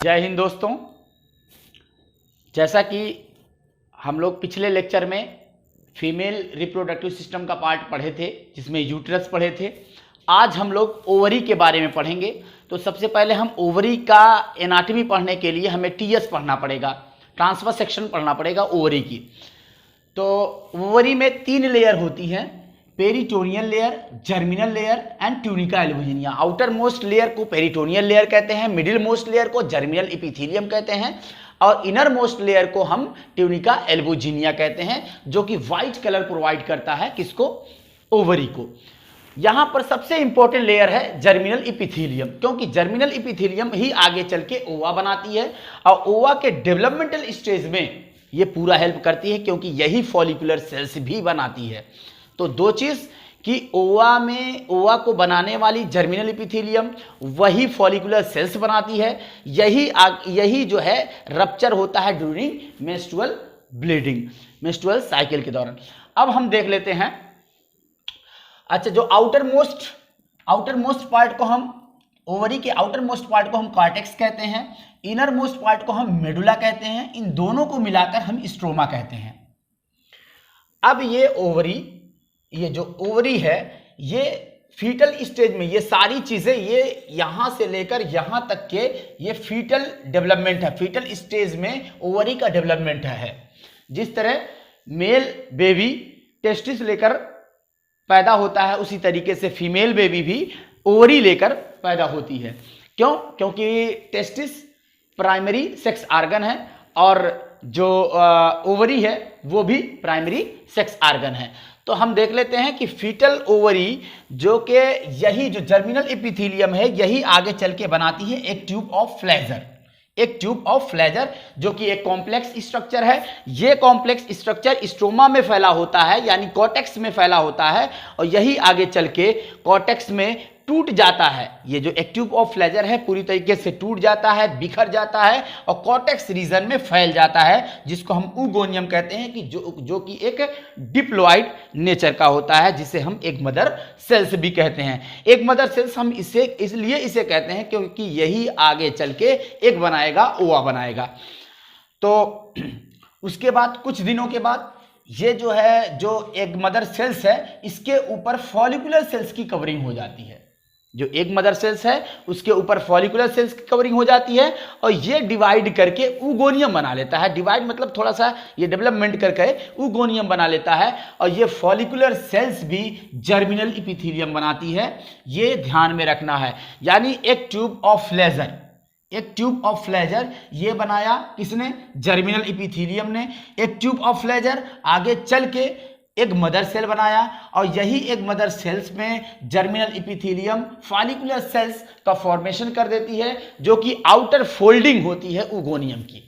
जय हिंद दोस्तों। जैसा कि हम लोग पिछले लेक्चर में फीमेल रिप्रोडक्टिव सिस्टम का पार्ट पढ़े थे जिसमें यूट्रस पढ़े थे, आज हम लोग ओवरी के बारे में पढ़ेंगे। तो सबसे पहले हम ओवरी का एनाटॉमी पढ़ने के लिए हमें टीएस पढ़ना पड़ेगा, ट्रांसफर सेक्शन पढ़ना पड़ेगा ओवरी की। तो ओवरी में 3 लेयर होती हैं, peritoneal layer, germinal layer and tunica albuginea. Outer most layer को पेरिटोनियल लेयर कहते हैं, मिडिल मोस्ट लेयर को जर्मिनल इपिथेलियम कहते हैं और इनर मोस्ट लेयर को हम ट्यूनिका एल्बुजिनिया कहते हैं, जो कि व्हाइट कलर प्रोवाइड करता है किसको? ओवरी को। यहां पर सबसे इंपॉर्टेंट लेयर है जर्मिनल इपिथेलियम, क्योंकि जर्मिनल इपिथेलियम ही आगे चल के ओवा बनाती है और ओवा के डेवलपमेंटल स्टेज में ये पूरा हेल्प करती है, क्योंकि यही फॉलिकुलर सेल्स भी बनाती है। तो दो चीज कि ओवा को बनाने वाली जर्मिनल इपिथेलियम वही फॉलिकुलर सेल्स बनाती है, यही जो है रप्चर होता है during menstrual bleeding, menstrual cycle के दौरान। अब हम देख लेते हैं। अच्छा, जो आउटर मोस्ट पार्ट को हम ओवरी के आउटर मोस्ट पार्ट को हम कॉर्टेक्स कहते हैं, इनर मोस्ट पार्ट को हम मेडुला कहते हैं, इन दोनों को मिलाकर हम स्ट्रोमा कहते हैं। अब ये जो ओवरी है, ये फीटल स्टेज में ये सारी चीजें, ये यहां से लेकर यहां तक के ये फीटल डेवलपमेंट है। फीटल स्टेज में ओवरी का डेवलपमेंट है। जिस तरह मेल बेबी टेस्टिस लेकर पैदा होता है, उसी तरीके से फीमेल बेबी भी ओवरी लेकर पैदा होती है। क्यों? क्योंकि टेस्टिस प्राइमरी सेक्स ऑर्गन है और जो ओवरी है वो भी प्राइमरी सेक्स ऑर्गन है। तो हम देख लेते हैं कि फीटल ओवरी जो कि यही जो जर्मिनल एपिथेलियम है, यही आगे चल के बनाती है एक ट्यूब ऑफ फ्लेजर, जो कि एक कॉम्प्लेक्स स्ट्रक्चर है। ये कॉम्प्लेक्स स्ट्रक्चर स्ट्रोमा में फैला होता है, यानी कॉर्टेक्स में फैला होता है, और यही आगे चल के कॉर्टेक्स में टूट जाता है। ये जो एक ट्यूब ऑफ फ्लेजर है पूरी तरीके से टूट जाता है, बिखर जाता है और कॉर्टेक्स रीजन में फैल जाता है, जिसको हम ऊगोनियम कहते हैं, कि जो कि एक डिप्लॉइड नेचर का होता है, जिसे हम एक मदर सेल्स भी कहते हैं। एक मदर सेल्स हम इसलिए इसे कहते हैं क्योंकि यही आगे चल के एक बनाएगा, ओवा बनाएगा। तो उसके बाद कुछ दिनों के बाद ये जो है, जो एक मदर सेल्स है, इसके ऊपर फॉलिकुलर सेल्स की कवरिंग हो जाती है। जो एक मदर सेल्स है उसके ऊपर फॉलिकुलर सेल्स की कवरिंग हो जाती है और ये डिवाइड करके ऊगोनियम बना लेता है। डिवाइड मतलब थोड़ा सा ये डेवलपमेंट करके ऊगोनियम बना लेता है और ये फॉलिकुलर सेल्स भी जर्मिनल इपिथेलियम बनाती है। ये ध्यान में रखना है। यानी एक ट्यूब ऑफ फ्लेजर ये बनाया किसने? जर्मिनल इपिथेलियम ने। एक ट्यूब ऑफ फ्लेजर आगे चल के एक मदर सेल बनाया और यही एक मदर सेल्स में जर्मिनल इपिथेलियम फॉलिकुलर सेल्स का फॉर्मेशन कर देती है, जो कि आउटर फोल्डिंग होती है ऊगोनियम की।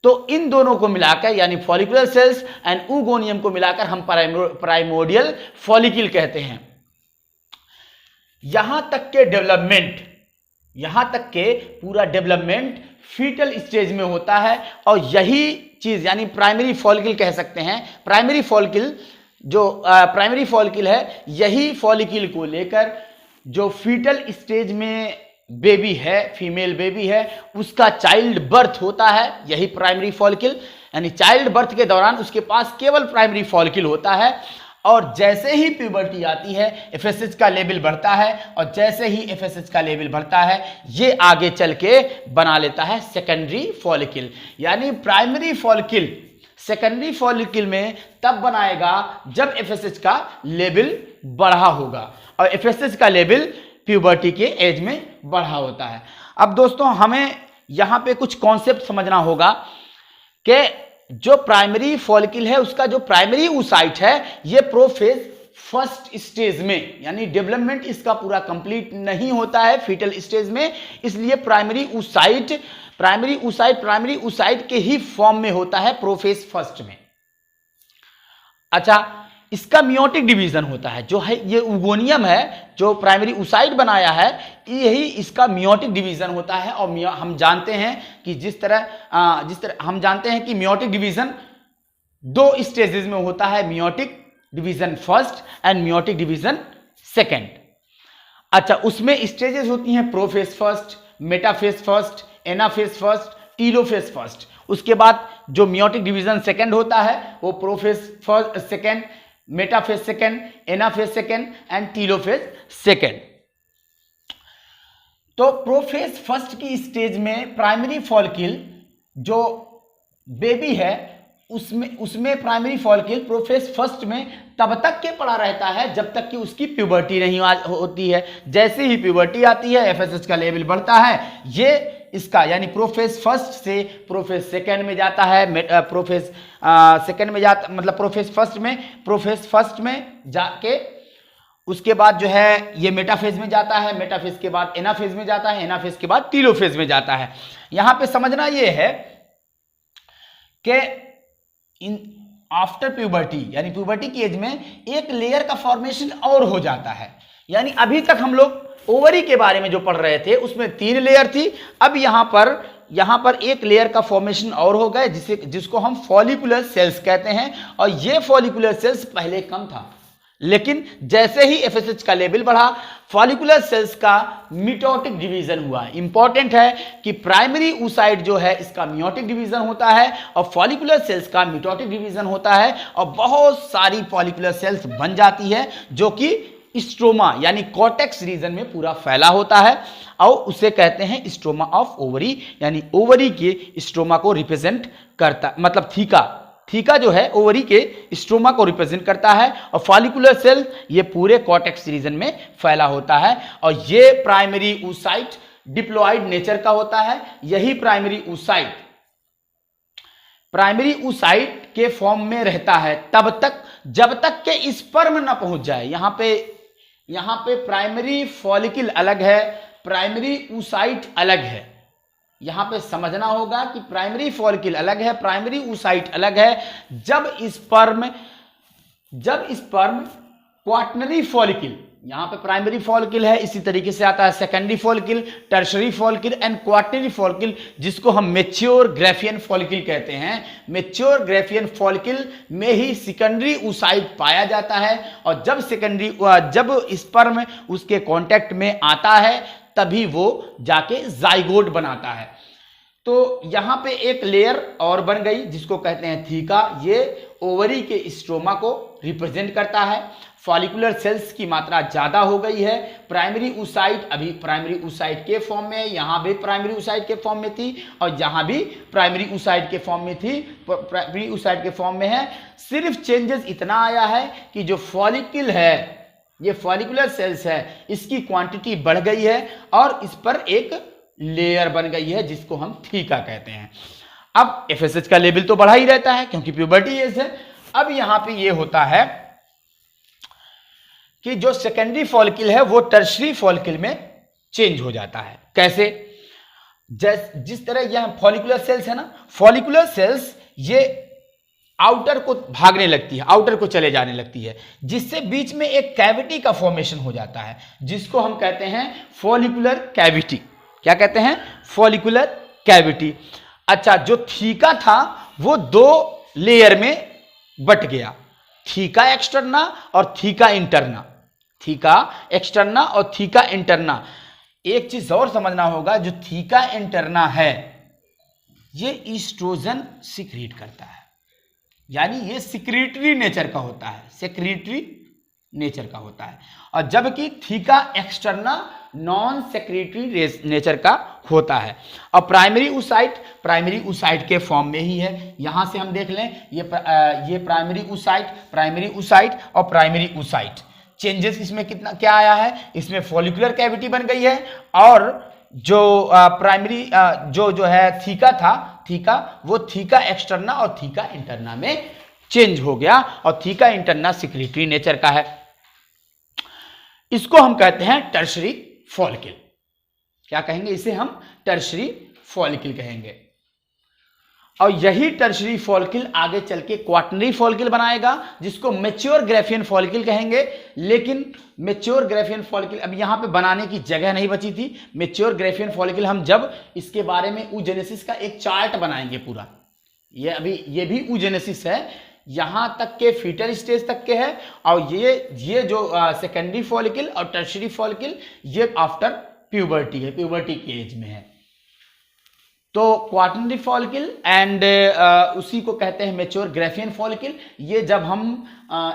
तो इन दोनों को मिलाकर, यानी फॉलिकुलर सेल्स एंड ऊगोनियम को मिलाकर हम प्राइमोर्डियल फॉलिकल कहते हैं। यहां तक के पूरा डेवलपमेंट फीटल स्टेज में होता है और यही चीज, यानी प्राइमरी फॉलिकल कह सकते हैं। प्राइमरी फॉलिकल है, यही फॉलिकल को लेकर जो फीटल स्टेज में बेबी है, फीमेल बेबी है, उसका चाइल्ड बर्थ होता है, यही प्राइमरी फॉलिकल। यानी चाइल्ड बर्थ के दौरान उसके पास केवल प्राइमरी फॉलिकल होता है और जैसे ही प्यूबर्टी आती है एफएसएच का लेवल बढ़ता है और जैसे ही एफएसएच का लेवल बढ़ता है ये आगे चल के बना लेता है सेकेंडरी फॉलिकल। यानी प्राइमरी फॉलिकल सेकेंडरी फॉलिकल में तब बनाएगा जब एफएसएच का लेवल बढ़ा होगा और एफएसएच का लेवल प्यूबर्टी के एज में बढ़ा होता है। अब दोस्तों हमें यहां पे कुछ कॉन्सेप्ट समझना होगा कि जो प्राइमरी फॉलिकल है उसका जो प्राइमरी oocyte है ये प्रोफेज फर्स्ट स्टेज में, यानी डेवलपमेंट इसका पूरा कंप्लीट नहीं होता है फीटल स्टेज में, इसलिए प्राइमरी oocyte के ही फॉर्म में होता है प्रोफेज फर्स्ट में। अच्छा, इसका मियोटिक डिवीजन होता है, जो है ये ऊगोनियम है जो प्राइमरी oocyte बनाया है, यही इसका मियोटिक डिवीजन होता है। और हम जानते हैं कि जिस तरह हम जानते हैं कि मियोटिक डिवीजन 2 स्टेजेस में होता है, meiotic division first and meiotic division second. अच्छा, उसमें स्टेजेस होती हैं prophase first, metaphase first, anaphase first, telophase first. उसके बाद जो मियोटिक डिवीजन सेकंड होता है वो prophase first second, metaphase second, anaphase second and telophase second. तो प्रोफेज फर्स्ट की स्टेज में प्राइमरी फॉलिकल जो बेबी है उसमें प्राइमरी फॉलिकल प्रोफेज फर्स्ट में तब तक के पड़ा रहता है जब तक कि उसकी प्यूबर्टी नहीं होती है। जैसे ही प्यूबर्टी आती है एफएसएच का लेवल बढ़ता है, ये इसका यानी प्रोफेज फर्स्ट से प्रोफेज सेकंड में जाता है, प्रोफेज सेकंड में जाता मतलब प्रोफेज फर्स्ट में जाके उसके बाद जो है ये मेटाफेज में जाता है, मेटाफेज के बाद एनाफेज में जाता है, एनाफेज के बाद टीलोफेज में जाता है। यहां पे समझना ये है कि इन आफ्टर प्यूबर्टी यानी प्यूबर्टी की एज में एक लेयर का फॉर्मेशन और हो जाता है। यानी अभी तक हम लोग ओवरी के बारे में जो पढ़ रहे थे उसमें 3 लेयर थी, अब यहां पर एक लेयर का फॉर्मेशन और हो गए जिसको हम फॉलिकुलर सेल्स कहते हैं। और ये फॉलिकुलर सेल्स पहले कम था, लेकिन जैसे ही एफएसएच का लेवल बढ़ा फॉलिकुलर सेल्स का मिटोटिक डिवीजन हुआ। इंपॉर्टेंट है कि प्राइमरी oocyte जो है इसका मियोटिक डिवीजन होता है और फॉलिकुलर सेल्स का मिटोटिक डिवीजन होता है और बहुत सारी फॉलिकुलर सेल्स बन जाती है जो कि स्ट्रोमा यानी कॉर्टेक्स रीजन में पूरा फैला होता है और उसे कहते हैं स्ट्रोमा ऑफ ओवरी, यानी ओवरी के स्ट्रोमा को रिप्रेजेंट करता, मतलब थीका जो है ओवरी के स्ट्रोमा को रिप्रेजेंट करता है और फॉलिकुलर सेल ये पूरे कॉर्टेक्स रीजन में फैला होता है। और ये प्राइमरी oocyte डिप्लॉइड नेचर का होता है। यही प्राइमरी oocyte के फॉर्म में रहता है तब तक जब तक के स्पर्म न पहुंच जाए। यहां पे प्राइमरी फॉलिकल अलग है, प्राइमरी oocyte अलग है। यहां पे समझना होगा कि प्राइमरी फॉलिकल अलग है, प्राइमरी oocyte अलग है। जब स्पर्म क्वाटरनरी फॉलिकल, यहां पे प्राइमरी फॉलिकल है, इसी तरीके से आता है secondary follicle, tertiary follicle and quaternary follicle, जिसको हम मैच्योर ग्राफियन फॉलिकल कहते हैं। मैच्योर ग्राफियन फॉलिकल में ही सेकेंडरी oocyte पाया जाता है और जब स्पर्म उसके कांटेक्ट में आता है तभी वो जाके जाइगोट बनाता है। तो यहां पे एक लेयर और बन गई जिसको कहते हैं थीका। ये ओवरी के स्ट्रोमा को रिप्रेजेंट करता है। फॉलिकुलर सेल्स की मात्रा ज्यादा हो गई है। प्राइमरी oocyte अभी प्राइमरी oocyte के फॉर्म में है, यहां भी प्राइमरी oocyte के फॉर्म में थी और यहां भी प्राइमरी oocyte के फॉर्म में थी, प्राइमरी oocyte के फॉर्म में है। सिर्फ चेंजेस इतना आया है कि जो फॉलिकल है, ये फॉलिकुलर सेल्स है, इसकी क्वांटिटी बढ़ गई है और इस पर एक लेयर बन गई है जिसको हम थीका कहते हैं। अब एफएसएच का लेवल तो बढ़ा ही रहता है क्योंकि प्यूबर्टी एज है। अब यहां पे ये होता है कि जो सेकेंडरी फॉलिकल है वो टर्शरी फॉलिकल में चेंज हो जाता है। कैसे? जिस तरह यह फॉलिकुलर सेल्स है ना, फॉलिकुलर सेल्स ये आउटर को भागने लगती है, आउटर को चले जाने लगती है, जिससे बीच में एक कैविटी का फॉर्मेशन हो जाता है जिसको हम कहते हैं फॉलिकुलर कैविटी। क्या कहते हैं? Follicular cavity. अच्छा, जो थीका था वो 2 लेयर में बट गया, थीका एक्सटर्ना और थीका इंटरना। थीका एक्सटर्ना और थीका इंटरना। एक चीज और समझना होगा, जो थीका इंटरना है ये ईस्ट्रोजन सिक्रीट करता है, यानी ये सिक्रीटरी नेचर का होता है, सेक्रेटरी नेचर का होता है। और जबकि theca externa non secretary nature का होता है। और प्राइमरी oocyte के फॉर्म में ही है। यहां से हम देख लें, ये प्राइमरी oocyte और प्राइमरी oocyte। चेंजेस इसमें क्या आया है? इसमें फॉलिकुलर कैविटी बन गई है और जो प्राइमरी जो है थीका वो थीका एक्सटर्ना और थीका इंटरना में चेंज हो गया और थीका इंटरना सिक्रेटरी नेचर का है। इसको हम कहते हैं टर्शरी फॉलिकल। क्या कहेंगे? इसे हम टर्शरी फॉलिकल कहेंगे। और यही टर्शरी फॉलिकल आगे चल के क्वाटरनरी फॉलिकल बनाएगा जिसको मैच्योर ग्राफियन फॉलिकल कहेंगे। लेकिन मैच्योर ग्राफियन फॉलिकल अब यहां पे बनाने की जगह नहीं बची थी। मैच्योर ग्राफियन फॉलिकल हम जब इसके बारे में oogenesis का एक चार्ट बनाएंगे पूरा, ये भी oogenesis है, यहां तक के फीटल स्टेज तक के है। और ये जो सेकेंडरी फॉलिकल और टर्शरी फॉलिकल ये आफ्टर प्यूबर्टी है, प्यूबर्टी के एज में है। तो क्वाटरनरी फॉलिकल एंड उसी को कहते हैं मैच्योर ग्राफियन फॉलिकल। ये जब हम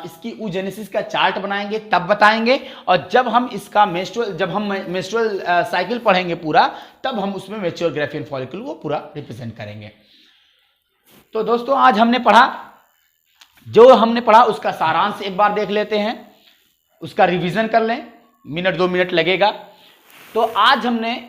इसकी oogenesis का चार्ट बनाएंगे तब बताएंगे, और जब हम इसका मेंस्ट्रुअल साइकिल पढ़ेंगे पूरा, तब हम उसमें मैच्योर ग्राफियन फॉलिकल को पूरा रिप्रेजेंट करेंगे। तो दोस्तों आज हमने पढ़ा उसका सारांश एक बार देख लेते हैं, उसका रिवीजन कर लें, मिनट 2 मिनट लगेगा। तो आज हमने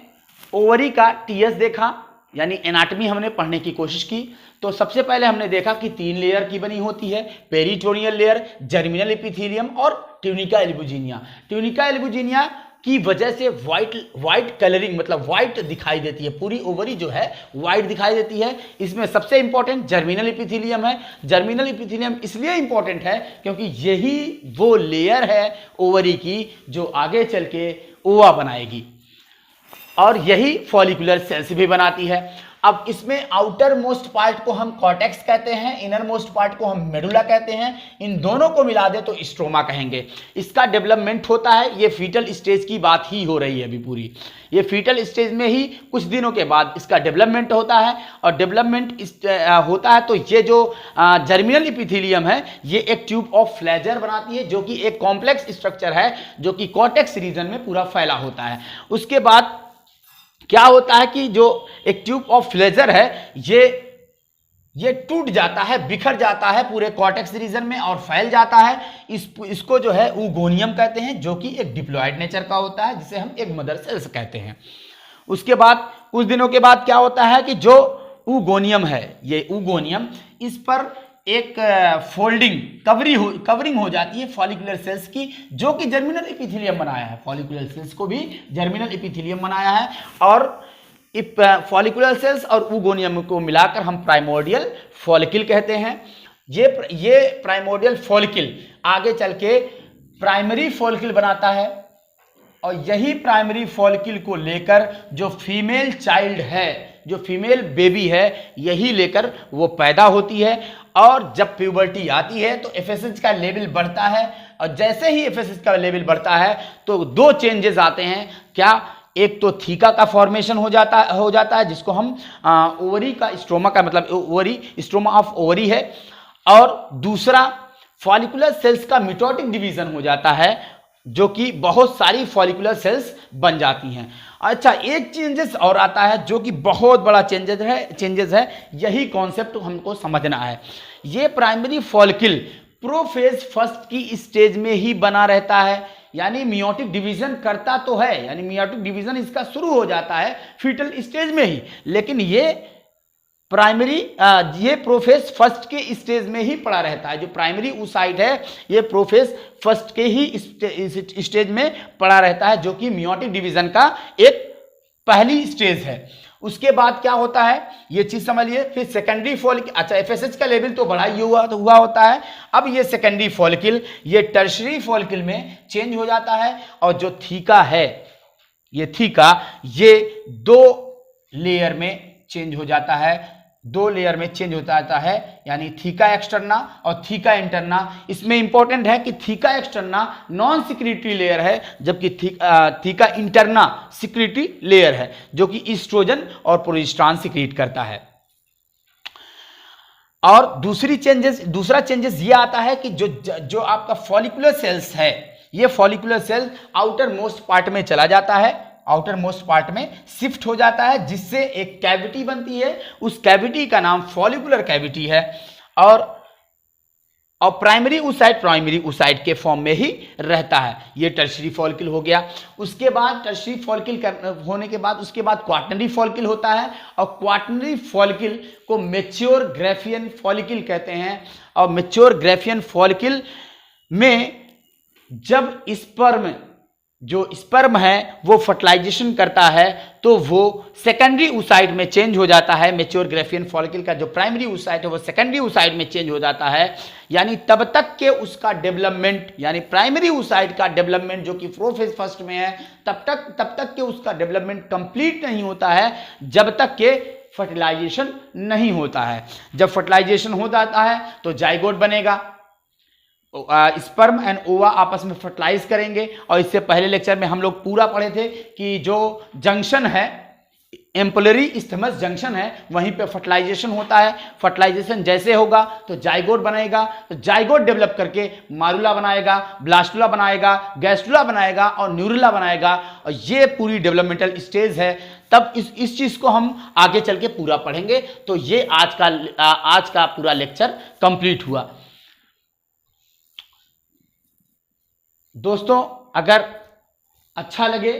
ओवरी का टीएस देखा, यानी एनाटॉमी हमने पढ़ने की कोशिश की। तो सबसे पहले हमने देखा कि 3 लेयर की बनी होती है, पेरिटोनियल लेयर, जर्मिनल एपिथेलियम और ट्यूनिका एल्बुजिनिया। ट्यूनिका एल्बुजिनिया की वजह से व्हाइट कलरिंग, मतलब व्हाइट दिखाई देती है, पूरी ओवरी जो है व्हाइट दिखाई देती है। इसमें सबसे इंपॉर्टेंट जर्मिनल एपिथेलियम है। जर्मिनल एपिथेलियम इसलिए इंपॉर्टेंट है क्योंकि यही वो लेयर है ओवरी की जो आगे चल के ओवा बनाएगी, और यही फॉलिकुलर सेल्स भी बनाती है। अब इसमें आउटर मोस्ट पार्ट को हम कॉर्टेक्स कहते हैं, इनर मोस्ट पार्ट को हम मेडुला कहते हैं। इन दोनों को मिला दे तो स्ट्रोमा कहेंगे। इसका डेवलपमेंट होता है, ये फीटल स्टेज की बात ही हो रही है अभी पूरी। ये फीटल स्टेज में ही कुछ दिनों के बाद इसका डेवलपमेंट होता है, और डेवलपमेंट होता है तो ये जो जर्मिनल एपिथेलियम है ये एक ट्यूब ऑफ फ्लैजर बनाती है, जो कि एक कॉम्प्लेक्स स्ट्रक्चर है जो कि कॉर्टेक्स रीजन में पूरा फैला होता है। उसके बाद क्या होता है कि जो एक ट्यूब ऑफ फ्लेजर है ये टूट जाता है, बिखर जाता है पूरे कॉर्टेक्स रीजन में और फैल जाता है। इसको जो है ऊगोनियम कहते हैं, जो कि एक डिप्लॉयड नेचर का होता है, जिसे हम एक मदर सेल्स कहते हैं। उसके बाद कुछ दिनों के बाद क्या होता है कि जो ऊगोनियम है, ये ऊगोनियम, इस पर एक कवरिंग हो जाती है फॉलिकुलर सेल्स की, जो कि जर्मिनल एपिथेलियम बनाया है। फॉलिकुलर सेल्स को भी जर्मिनल एपिथेलियम बनाया है, और फॉलिकुलर सेल्स और ऊगोनियम को मिलाकर हम प्राइमोर्डियल फॉलिकल कहते हैं। ये प्राइमोर्डियल फॉलिकल आगे चल के प्राइमरी फॉलिकल बनाता है, और यही प्राइमरी फॉलिकल को लेकर जो फीमेल चाइल्ड है, जो फीमेल बेबी है, यही लेकर वो पैदा होती है। और जब प्यूबर्टी आती है तो एफएसएच का लेवल बढ़ता है, और जैसे ही एफएसएच का लेवल बढ़ता है तो 2 चेंजेस आते हैं। क्या? एक तो थीका का फॉर्मेशन हो जाता है, जिसको हम ओवरी का स्ट्रोमा का मतलब ओवरी, स्ट्रोमा ऑफ ओवरी है। और दूसरा फॉलिकुलर सेल्स का मिटोटिक डिवीजन हो जाता है, जो कि बहुत सारी फॉलिकुलर सेल्स बन जाती हैं। अच्छा, एक चेंजेस और आता है जो कि बहुत बड़ा चेंजेस है, यही कॉन्सेप्ट हमको समझना है। ये प्राइमरी फॉलिकल प्रोफेज फर्स्ट की स्टेज में ही बना रहता है, यानी मियोटिक डिवीजन करता तो है, यानी मियोटिक डिवीजन इसका शुरू हो जाता है फीटल स्टेज में ही, लेकिन ये प्रोफेज फर्स्ट के स्टेज में ही पड़ा रहता है। जो प्राइमरी oocyte है ये प्रोफेज फर्स्ट के ही स्टेज में पड़ा रहता है, जो कि मियोटिक डिवीजन का एक पहली स्टेज है। उसके बाद क्या होता है ये चीज समझिए। फिर सेकेंडरी फॉलिकल, अच्छा एफएसएच का लेवल तो बढ़ा ही हुआ होता है। अब ये सेकेंडरी फॉलिकल ये टर्शरी फॉलिकल में चेंज हो जाता है, और जो थीका है ये थीका ये 2 लेयर में चेंज हो जाता है, 2 लेयर में चेंज होता जाता है, यानी थीका एक्सटर्ना और थीका इंटरना। इसमें इंपॉर्टेंट है कि theca externa non secretory layer है, जबकि थीका इंटरना सिक्रीटरी लेयर है, जो कि ईस्ट्रोजन और प्रोजेस्टेरॉन सिक्रीट करता है। और दूसरा चेंजेस ये आता है कि जो आपका फॉलिकुलर सेल्स है, ये follicular cell outermost part में चला जाता है, आउटर मोस्ट पार्ट में शिफ्ट हो जाता है, जिससे एक कैविटी बनती है। उस कैविटी का नाम फॉलिकुलर कैविटी है, और प्राइमरी oocyte के फॉर्म में ही रहता है। ये टर्शरी फॉलिकल हो गया। उसके बाद टर्शरी फॉलिकल होने के बाद उसके बाद क्वाटरनरी फॉलिकल होता है, और क्वाटरनरी फॉलिकल को मैच्योर ग्राफियन फॉलिकल कहते हैं। और मैच्योर ग्राफियन फॉलिकल में जब स्पर्म है वो फर्टिलाइजेशन करता है, तो वो सेकेंडरी oocyte में चेंज हो जाता है। मैच्योर ग्राफियन फॉलिकल का जो प्राइमरी oocyte है वो सेकेंडरी oocyte में चेंज हो जाता है, यानी तब तक के उसका डेवलपमेंट, यानी प्राइमरी oocyte का डेवलपमेंट जो कि प्रोफेज फर्स्ट में है, तब तक के उसका डेवलपमेंट कंप्लीट नहीं होता है जब तक के फर्टिलाइजेशन नहीं होता है। जब फर्टिलाइजेशन हो जाता है तो जाइगोट बनेगा, स्पर्म एंड ओवा आपस में फर्टिलाइज करेंगे। और इससे पहले लेक्चर में हम लोग पूरा पढ़े थे कि जो जंक्शन है एम्पलरी इस्थमस जंक्शन है, वहीं पे फर्टिलाइजेशन होता है। फर्टिलाइजेशन जैसे होगा तो जाइगोट बनेगा, तो जाइगोट डेवलप करके मारुला बनाएगा, ब्लास्टुला बनाएगा, गैस्टुला बनाएगा और न्यूरुला बनाएगा। और ये पूरी डेवलपमेंटल स्टेज है। तब इस चीज को हम आगे चल के पूरा पढ़ेंगे। तो ये आज का पूरा लेक्चर कंप्लीट हुआ। दोस्तों अगर अच्छा लगे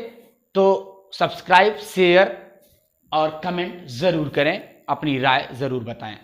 तो सब्सक्राइब, शेयर और कमेंट जरूर करें, अपनी राय जरूर बताएं।